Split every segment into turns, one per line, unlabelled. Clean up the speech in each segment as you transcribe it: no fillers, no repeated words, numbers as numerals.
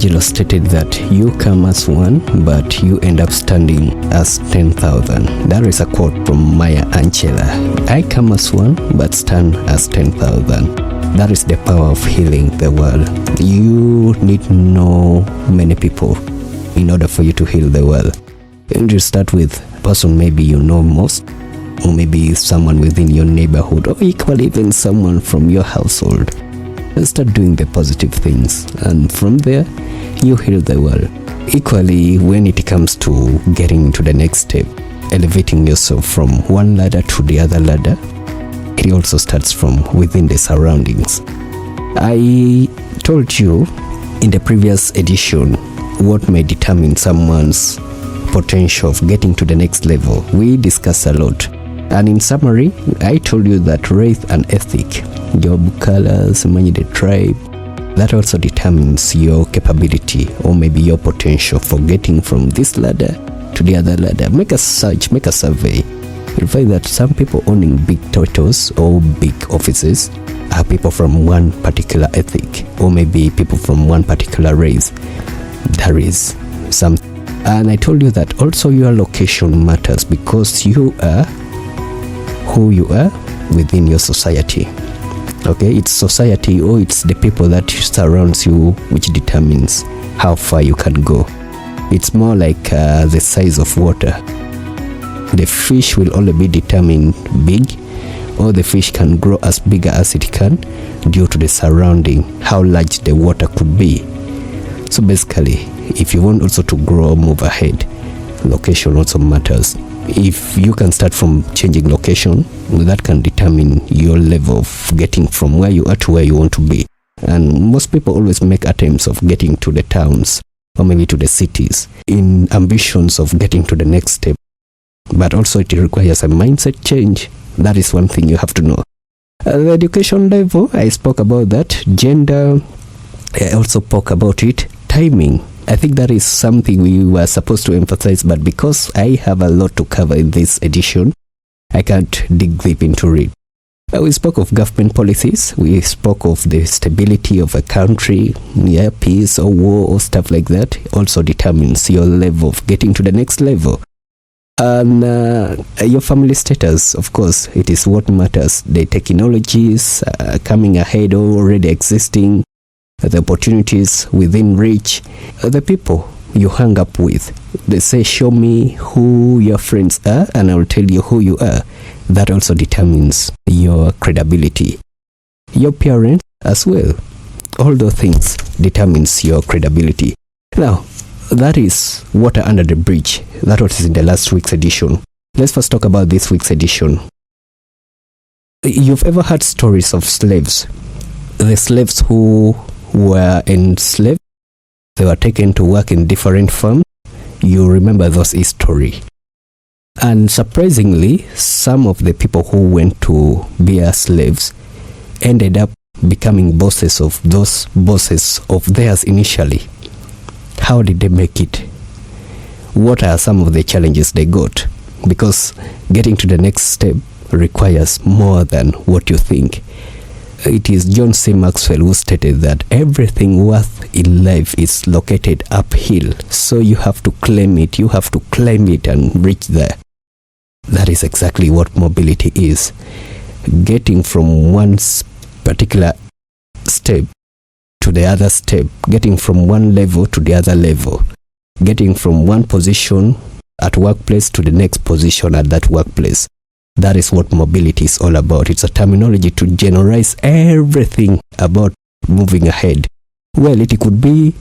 Angelo stated that you come as one, but you end up standing as 10,000. That is a quote from Maya Angelou. I come as one, but stand as 10,000. That is the power of healing the world. You need to know many people in order for you to heal the world. And you start with a person maybe you know most, or maybe someone within your neighborhood, or equally even someone from your household. And start doing the positive things, and from there you heal the world. Equally, when it comes to getting to the next step, elevating yourself from one ladder to the other ladder, it also starts from within the surroundings. I told you in the previous edition what may determine someone's potential of getting to the next level. We discussed a lot, and in summary, I told you that race and ethic, job colors, the tribe, that also determines your capability or maybe your potential for getting from this ladder to the other ladder. Make a search, make a survey. You'll find that some people owning big titles or big offices are people from one particular ethic, or maybe people from one particular race. There is some. And I told you that also your location matters, because you are who you are within your society. Okay, it's society, or it's the people that surrounds you which determines how far you can go. It's more like the size of water. The fish will only be determined big, or the fish can grow as big as it can due to the surrounding, how large the water could be. So basically, if you want also to grow or move ahead, location also matters. If you can start from changing location, that can determine your level of getting from where you are to where you want to be. And most people always make attempts of getting to the towns or maybe to the cities in ambitions of getting to the next step. But also it requires a mindset change. That is one thing you have to know. The education level, I spoke about that. Gender, I also spoke about it. Timing, I think that is something we were supposed to emphasize, but because I have a lot to cover in this edition, I can't dig deep into it. We spoke of government policies, we spoke of the stability of a country, peace or war or stuff like that. Also determines your level of getting to the next level. And your family status, of course, it is what matters. The technologies coming ahead or already existing, the opportunities within reach, the people you hang up with. They say, show me who your friends are and I will tell you who you are. That also determines your credibility. Your parents as well. All those things determines your credibility. Now, that is water under the bridge. That was in the last week's edition. Let's first talk about this week's edition. You've ever heard stories of slaves? The slaves who were enslaved, they were taken to work in different farms. You remember those history. And surprisingly, some of the people who went to be slaves ended up becoming bosses of those bosses of theirs initially. How did they make it? What are some of the challenges they got? Because getting to the next step requires more than what you think. It is John C. Maxwell who stated that everything worth in life is located uphill. So you have to claim it, you have to climb it and reach there. That is exactly what mobility is. Getting from one particular step to the other step, getting from one level to the other level, getting from one position at workplace to the next position at that workplace. That is what mobility is all about. It's a terminology to generalize everything about moving ahead. Well, it could be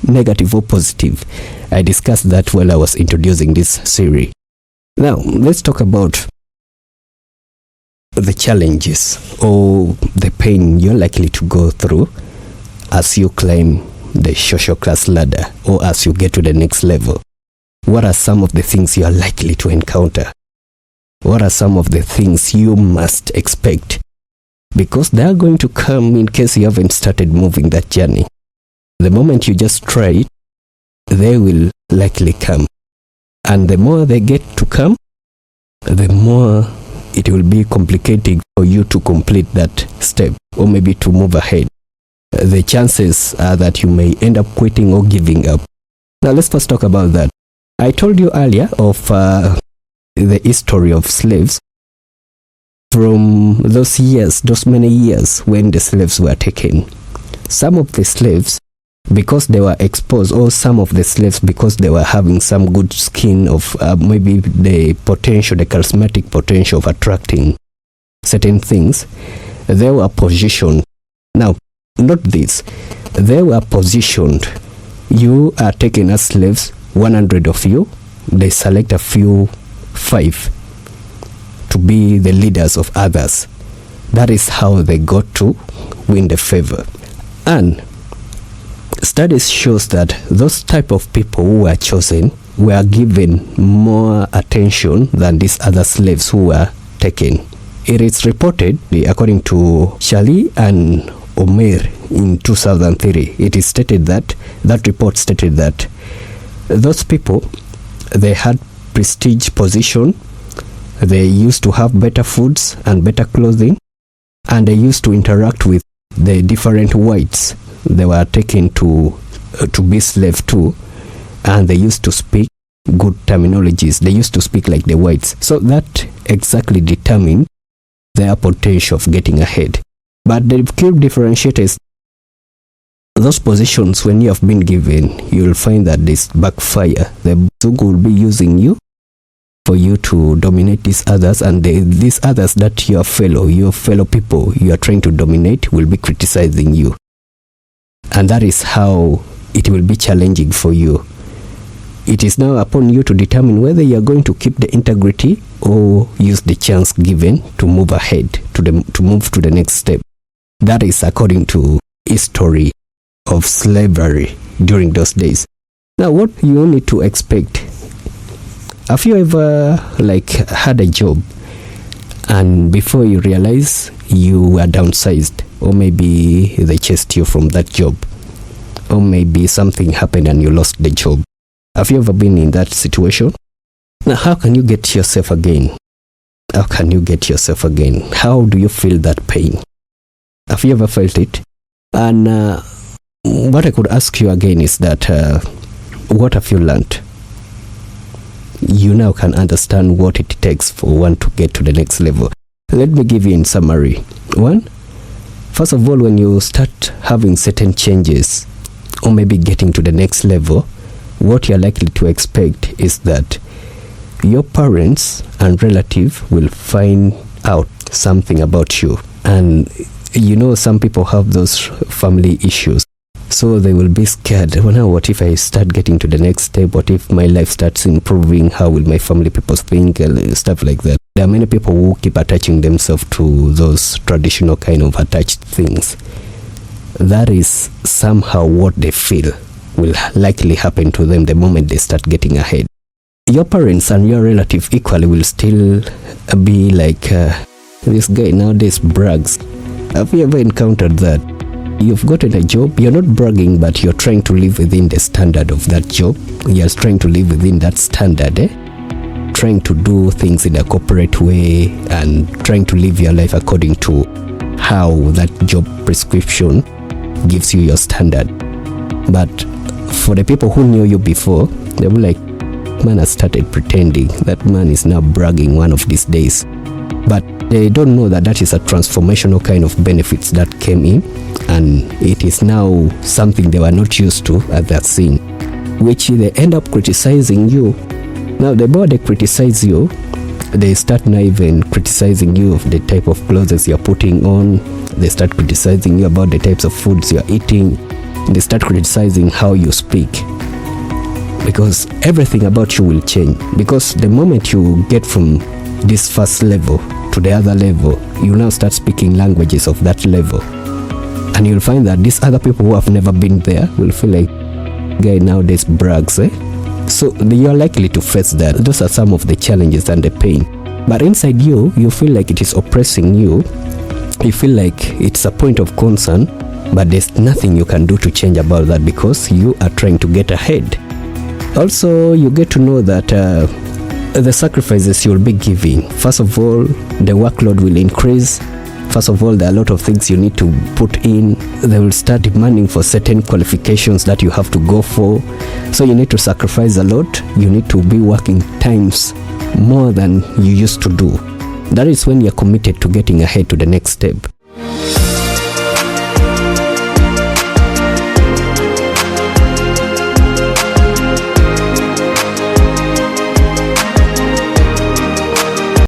negative or positive. I discussed that while I was introducing this series. Now, let's talk about the challenges or the pain you're likely to go through as you climb the social class ladder or as you get to the next level. What are some of the things you are likely to encounter? What are some of the things you must expect? Because they are going to come in case you haven't started moving that journey. The moment you just try it, they will likely come. And the more they get to come, the more it will be complicating for you to complete that step or maybe to move ahead. the chances are that you may end up quitting or giving up. Now let's first talk about that. I told you earlier of the history of slaves from those years, those many years when the slaves were taken. Some of the slaves, because they were exposed, or some of the slaves because they were having some good skin of maybe the potential, the charismatic potential of attracting certain things, they were positioned. Now, note this, they were positioned. You are taken as slaves, 100 of you, they select a few, 5, to be the leaders of others. That is how they got to win the favor. And studies shows that those type of people who were chosen were given more attention than these other slaves who were taken. It is reported, according to Shali and Omer in 2003, it is stated that report stated that those people, they had prestige position, they used to have better foods and better clothing, and they used to interact with the different whites they were taken to be slave to, and they used to speak good terminologies. They used to speak like the whites. So that exactly determined their potential of getting ahead. But the key differentiator is those positions, when you have been given, you will find that this backfire. The Zungu will be using you for you to dominate these others, and these others that your fellow people you are trying to dominate will be criticizing you. And that is how it will be challenging for you. It is now upon you to determine whether you are going to keep the integrity or use the chance given to move ahead, to move to the next step. That is according to history of slavery during those days. Now, what you need to expect. Have you ever had a job and before you realize you were downsized, or maybe they chased you from that job, or maybe something happened and you lost the job? Have you ever been in that situation? Now, how can you get yourself again? How can you get yourself again? How do you feel that pain? Have you ever felt it? And what I could ask you again is that what have you learned? You now can understand what it takes for one to get to the next level. Let me give you in summary. 1, first of all, when you start having certain changes, or maybe getting to the next level, what you're likely to expect is that your parents and relatives will find out something about you. And you know, some people have those family issues. So they will be scared. Well, now what if I start getting to the next step? What if my life starts improving? How will my family people think? Stuff like that. There are many people who keep attaching themselves to those traditional kind of attached things. That is somehow what they feel will likely happen to them the moment they start getting ahead. Your parents and your relative equally will still be like, this guy nowadays brags. Have you ever encountered that? You've gotten a job, you're not bragging, but you're trying to live within the standard of that job. You're trying to live within that standard, trying to do things in a corporate way and trying to live your life according to how that job prescription gives you your standard. But for the people who knew you before, they were like, man has started pretending. That man is now bragging one of these days. But they don't know that that is a transformational kind of benefits that came in, and it is now something they were not used to at that scene, which they end up criticizing you. Now the more they criticize you, they start now even criticizing you of the type of clothes you're putting on. They start criticizing you about the types of foods you're eating. They start criticizing how you speak, because everything about you will change. Because the moment you get from this first level to the other level, you now start speaking languages of that level, and you'll find that these other people who have never been there will feel like, guy nowadays brags, So you're likely to face that. Those are some of the challenges and the pain. But inside you feel like it is oppressing you. You feel like it's a point of concern, but there's nothing you can do to change about that, because you are trying to get ahead. Also, you get to know that the sacrifices you'll be giving, first of all, the workload will increase, First of all, there are a lot of things you need to put in. They will start demanding for certain qualifications that you have to go for. So you need to sacrifice a lot. You need to be working times more than you used to do. That is when you're committed to getting ahead to the next step.